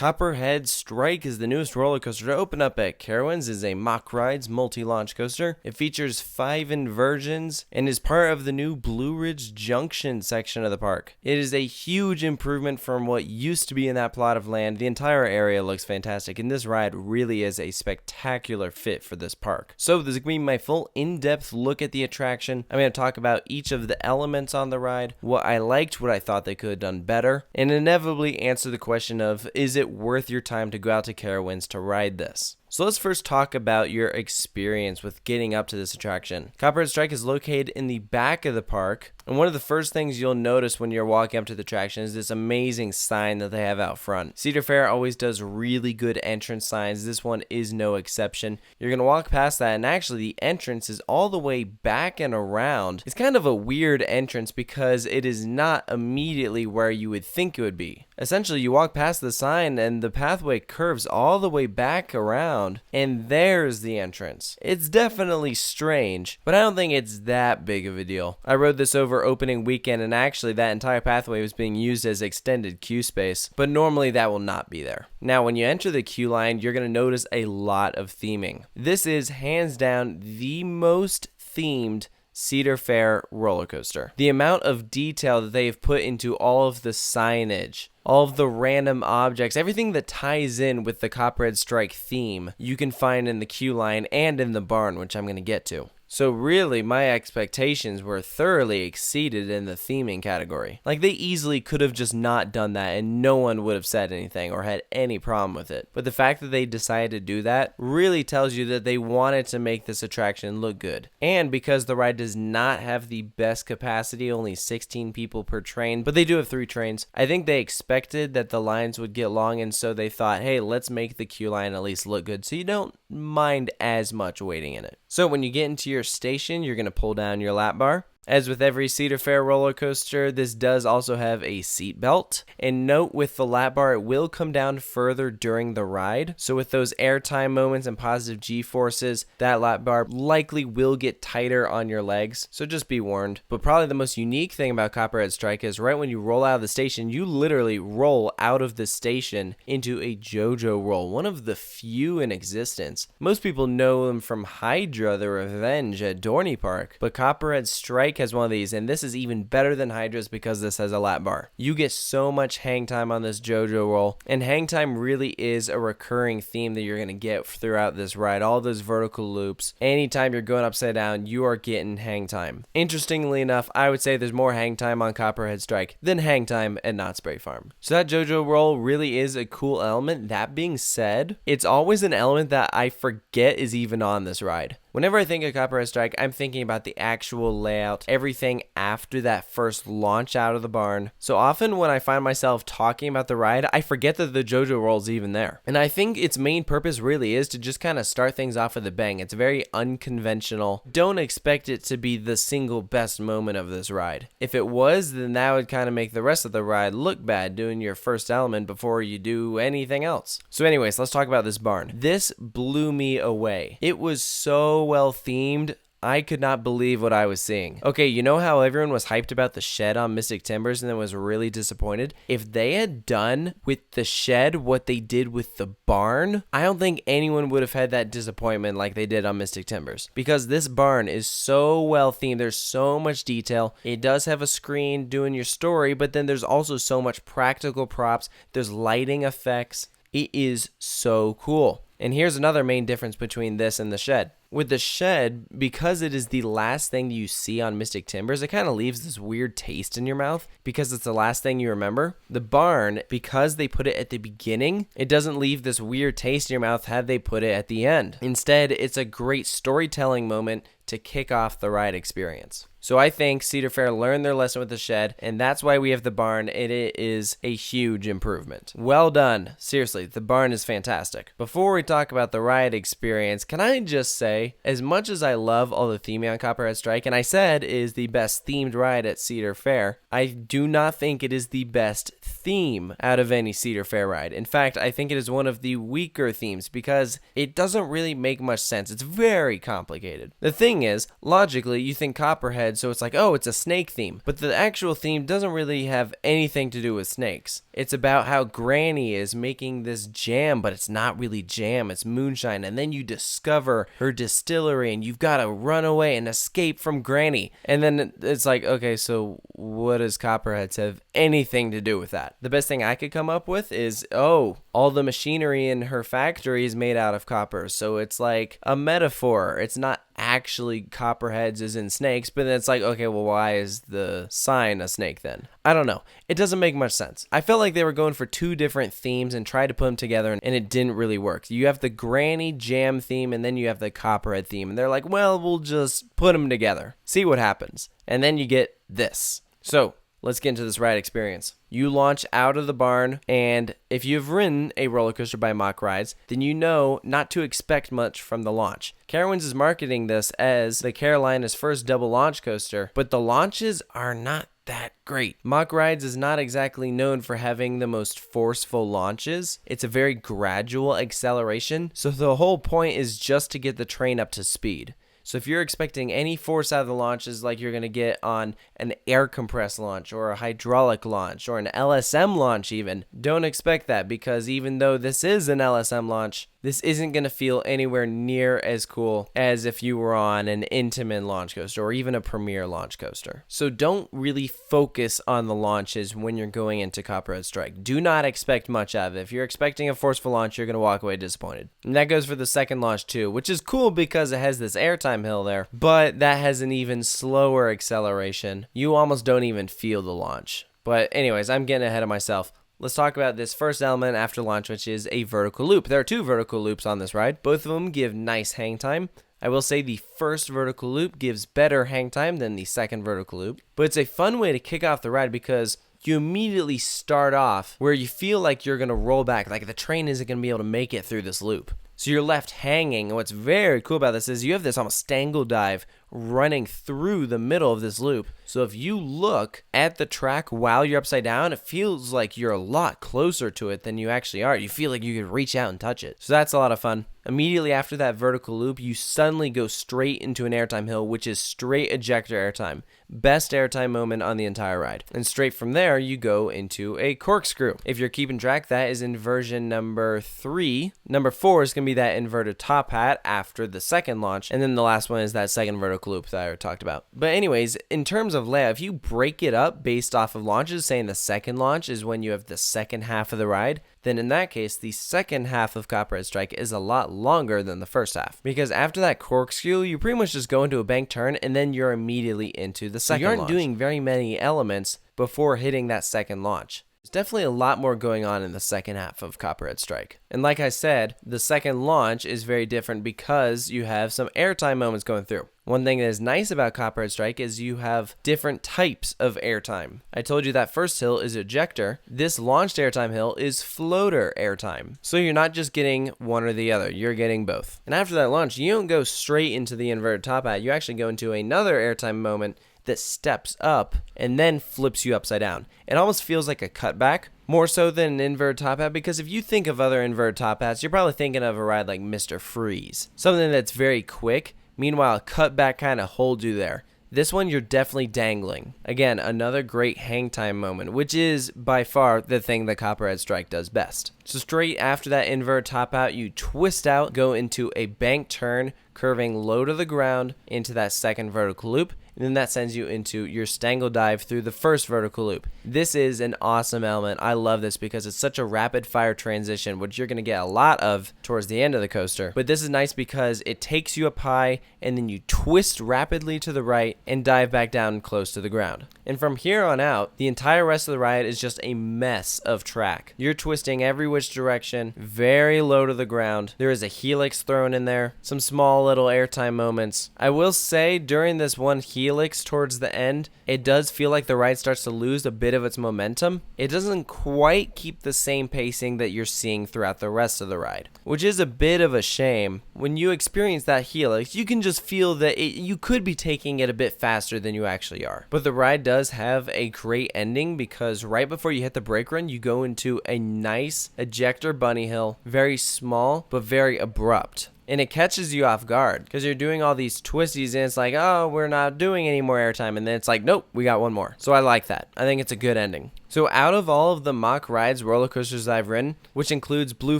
Copperhead Strike is the newest roller coaster to open up at Carowinds. It is a MACK Rides multi-launch coaster. It features 5 inversions and is part of the new Blue Ridge Junction section of the park. It is a huge improvement from what used to be in that plot of land. The entire area looks fantastic, and this ride really is a spectacular fit for this park. So this is going to be my full in-depth look at the attraction. I'm going to talk about each of the elements on the ride, what I liked, what I thought they could have done better, and inevitably answer the question of, is it worth your time to go out to Carowinds to ride this? So let's first talk about your experience with getting up to this attraction. Copperhead Strike is located in the back of the park, and one of the first things you'll notice when you're walking up to the attraction is this amazing sign that they have out front. Cedar Fair always does really good entrance signs. This one is no exception. You're going to walk past that, and actually the entrance is all the way back and around. It's kind of a weird entrance because it is not immediately where you would think it would be. Essentially, you walk past the sign and the pathway curves all the way back around, and there's the entrance. It's definitely strange, but I don't think it's that big of a deal. I rode this over opening weekend, and actually that entire pathway was being used as extended queue space, but normally that will not be there. Now, when you enter the queue line, you're going to notice a lot of theming. This is hands down the most themed Cedar Fair roller coaster. The amount of detail that they've put into all of the signage, all of the random objects, everything that ties in with the Copperhead Strike theme, you can find in the queue line and in the barn, which I'm going to get to. So really, my expectations were thoroughly exceeded in the theming category. Like, they easily could have just not done that and no one would have said anything or had any problem with it. But the fact that they decided to do that really tells you that they wanted to make this attraction look good. And because the ride does not have the best capacity, only 16 people per train, but they do have 3 trains, I think they expected that the lines would get long, and so they thought, hey, let's make the queue line at least look good so you don't mind as much waiting in it. So when you get into your station, you're going to pull down your lap bar. As with every Cedar Fair roller coaster, this does also have a seat belt. And note, with the lap bar, it will come down further during the ride. So with those airtime moments and positive G-forces, that lap bar likely will get tighter on your legs. So just be warned. But probably the most unique thing about Copperhead Strike is right when you roll out of the station, you literally roll out of the station into a JoJo roll, one of the few in existence. Most people know them from Hydra the Revenge at Dorney Park, but Copperhead Strike has one of these, and this is even better than Hydra's because this has a lap bar. You get so much hang time on this JoJo roll, and hang time really is a recurring theme that you're going to get throughout this ride. All those vertical loops, anytime you're going upside down, you are getting hang time. Interestingly enough, I would say there's more hang time on Copperhead Strike than hang time at Knott's Berry Farm. So that JoJo roll really is a cool element. That being said, it's always an element that I forget is even on this ride. Whenever I think of Copperhead Strike, I'm thinking about the actual layout, everything after that first launch out of the barn. So often when I find myself talking about the ride, I forget that the JoJo roll's even there. And I think its main purpose really is to just kind of start things off with a bang. It's very unconventional. Don't expect it to be the single best moment of this ride. If it was, then that would kind of make the rest of the ride look bad, doing your first element before you do anything else. So anyways, let's talk about this barn. This blew me away. It was so well themed. I could not believe what I was seeing. Okay, you know how everyone was hyped about the shed on Mystic Timbers and then was really disappointed? If they had done with the shed what they did with the barn, I don't think anyone would have had that disappointment like they did on Mystic Timbers. Because this barn is so well themed, there's so much detail. It does have a screen doing your story, but then there's also so much practical props. There's lighting effects. It is so cool. And here's another main difference between this and the shed. With the shed, because it is the last thing you see on Mystic Timbers, it kind of leaves this weird taste in your mouth because it's the last thing you remember. The barn, because they put it at the beginning, it doesn't leave this weird taste in your mouth had they put it at the end. Instead, it's a great storytelling moment to kick off the ride experience. So I think Cedar Fair learned their lesson with the shed, and that's why we have the barn, and it is a huge improvement. Well done. Seriously, the barn is fantastic. Before we talk about the ride experience, can I just say, as much as I love all the theming on Copperhead Strike, and I said it is the best themed ride at Cedar Fair, I do not think it is the best theme out of any Cedar Fair ride. In fact, I think it is one of the weaker themes because it doesn't really make much sense. It's very complicated. The thing is, logically, you think Copperhead Copperhead, so it's like, oh, it's a snake theme. But the actual theme doesn't really have anything to do with snakes. It's about how Granny is making this jam, but it's not really jam, it's moonshine. And then you discover her distillery and you've got to run away and escape from Granny. And then it's like, okay, so what does Copperhead have anything to do with that? The best thing I could come up with is, oh, all the machinery in her factory is made out of copper. So it's like a metaphor. It's not actually copperheads as in snakes, but then it's like, okay, well, why is the sign a snake then? I don't know. It doesn't make much sense. I felt like they were going for two different themes and tried to put them together, and it didn't really work. You have the Granny Jam theme, and then you have the Copperhead theme, and they're like, well, we'll just put them together, see what happens. And then you get this. So let's get into this ride experience. You launch out of the barn, and if you've ridden a roller coaster by MACK Rides, then you know not to expect much from the launch. Carowinds is marketing this as the Carolina's first double launch coaster, but the launches are not that great. MACK Rides is not exactly known for having the most forceful launches. It's a very gradual acceleration, so the whole point is just to get the train up to speed. So if you're expecting any force out of the launches like you're going to get on an air compressed launch or a hydraulic launch or an LSM launch even, don't expect that, because even though this is an LSM launch, this isn't going to feel anywhere near as cool as if you were on an Intamin launch coaster or even a Premier launch coaster. So don't really focus on the launches when you're going into Copperhead Strike. Do not expect much out of it. If you're expecting a forceful launch, you're going to walk away disappointed. And that goes for the second launch too, which is cool because it has this airtime hill there, but that has an even slower acceleration. You almost don't even feel the launch. But anyways, I'm getting ahead of myself. Let's talk about this first element after launch, which is a vertical loop. There are two vertical loops on this ride. Both of them give nice hang time. I will say the first vertical loop gives better hang time than the second vertical loop. But it's a fun way to kick off the ride because you immediately start off where you feel like you're going to roll back, like the train isn't going to be able to make it through this loop. So you're left hanging, and what's very cool about this is you have this almost stangle dive running through the middle of this loop. So if you look at the track while you're upside down, it feels like you're a lot closer to it than you actually are. You feel like you could reach out and touch it. So that's a lot of fun. Immediately after that vertical loop, you suddenly go straight into an airtime hill, which is straight ejector airtime. Best airtime moment on the entire ride. And straight from there, you go into a corkscrew. If you're keeping track, that is inversion number 3. Number 4 is going to be that inverted top hat after the second launch. And then the last one is that second vertical loop that I talked about. But anyways, in terms of layout, if you break it up based off of launches, saying the second launch is when you have the second half of the ride, then in that case, the second half of Copperhead Strike is a lot longer than the first half. Because after that corkscrew, you pretty much just go into a bank turn and then you're immediately into the second launch. You aren't doing very many elements before hitting that second launch. There's definitely a lot more going on in the second half of Copperhead Strike. And like I said, the second launch is very different because you have some airtime moments going through. One thing that is nice about Copperhead Strike is you have different types of airtime. I told you that first hill is ejector. This launched airtime hill is floater airtime. So you're not just getting one or the other, you're getting both. And after that launch, you don't go straight into the inverted top hat. You actually go into another airtime moment that steps up and then flips you upside down. It almost feels like a cutback, more so than an inverted top hat, because if you think of other inverted top hats, you're probably thinking of a ride like Mr. Freeze. Something that's very quick, meanwhile a cutback kind of holds you there. This one, you're definitely dangling. Again, another great hang time moment, which is by far the thing that Copperhead Strike does best. So straight after that inverted top out, you twist out, go into a bank turn, curving low to the ground into that second vertical loop, and then that sends you into your stangle dive through the first vertical loop. This is an awesome element. I love this because it's such a rapid fire transition, which you're going to get a lot of towards the end of the coaster. But this is nice because it takes you up high and then you twist rapidly to the right and dive back down close to the ground. And from here on out, the entire rest of the ride is just a mess of track. You're twisting every which direction, very low to the ground. There is a helix thrown in there, some small little airtime moments. I will say during this one helix towards the end, it does feel like the ride starts to lose a bit of its momentum. It doesn't quite keep the same pacing that you're seeing throughout the rest of the ride, which is a bit of a shame. When you experience that helix, you can just feel that you could be taking it a bit faster than you actually are. But the ride does have a great ending because right before you hit the brake run, you go into a nice ejector bunny hill, very small but very abrupt. and it catches you off guard because you're doing all these twisties and it's like, oh, we're not doing any more airtime, and then it's like, nope, we got one more. So I like that. I think it's a good ending. So out of all of the MACK Rides roller coasters I've ridden, which includes Blue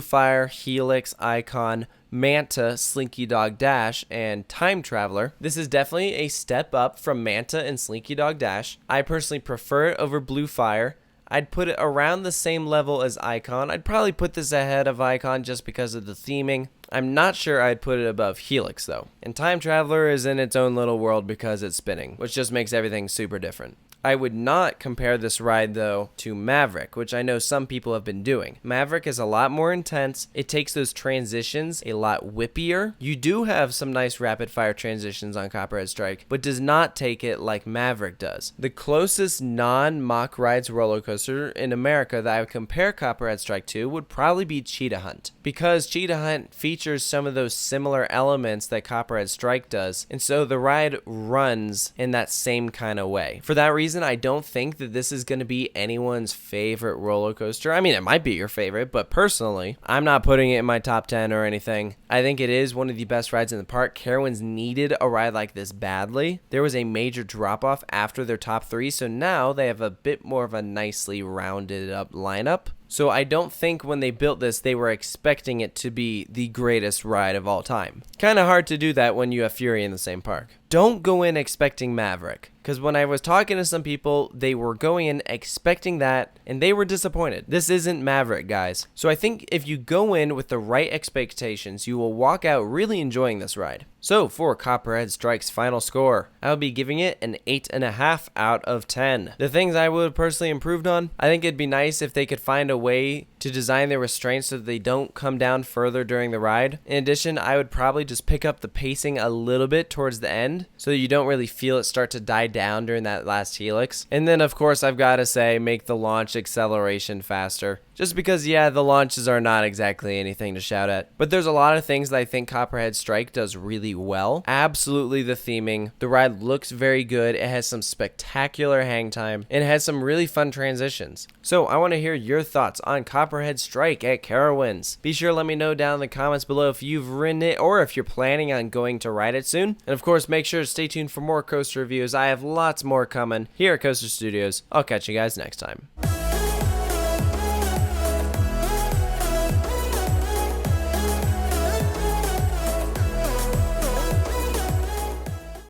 Fire, Helix, Icon, Manta, Slinky Dog Dash, and Time Traveler, this is definitely a step up from Manta and Slinky Dog Dash. I personally prefer it over Blue Fire. I'd put it around the same level as Icon. I'd probably put this ahead of Icon just because of the theming. I'm not sure I'd put it above Helix though. And Time Traveler is in its own little world because it's spinning, which just makes everything super different. I would not compare this ride though to Maverick, which I know some people have been doing. Maverick is a lot more intense. It takes those transitions a lot whippier. You do have some nice rapid fire transitions on Copperhead Strike, but does not take it like Maverick does. The closest non-MACK Rides roller coaster in America that I would compare Copperhead Strike to would probably be Cheetah Hunt, because Cheetah Hunt features some of those similar elements that Copperhead Strike does, and so the ride runs in that same kind of way. For that reason, I don't think that this is going to be anyone's favorite roller coaster. I mean, it might be your favorite, but personally, I'm not putting it in my top 10 or anything. I think it is one of the best rides in the park. Carowinds needed a ride like this badly. There was a major drop-off after their top 3, so now they have a bit more of a nicely rounded up lineup. So I don't think when they built this, they were expecting it to be the greatest ride of all time. Kind of hard to do that when you have Fury in the same park. Don't go in expecting Maverick, because when I was talking to some people, they were going in expecting that, and they were disappointed. This isn't Maverick, guys. So I think if you go in with the right expectations, you will walk out really enjoying this ride. So for Copperhead Strike's final score, I'll be giving it an 8.5 out of 10. The things I would have personally improved on, I think it'd be nice if they could find a way to design their restraints so that they don't come down further during the ride. In addition, I would probably just pick up the pacing a little bit towards the end so you don't really feel it start to die down during that last helix. And then of course I've got to say, make the launch acceleration faster. Just because, yeah, the launches are not exactly anything to shout at. But there's a lot of things that I think Copperhead Strike does really well. Absolutely the theming. The ride looks very good. It has some spectacular hang time. And it has some really fun transitions. So I want to hear your thoughts on Copperhead Strike at Carowinds. Be sure to let me know down in the comments below if you've ridden it or if you're planning on going to ride it soon. And of course, make sure to stay tuned for more coaster reviews. I have lots more coming here at Coaster Studios. I'll catch you guys next time.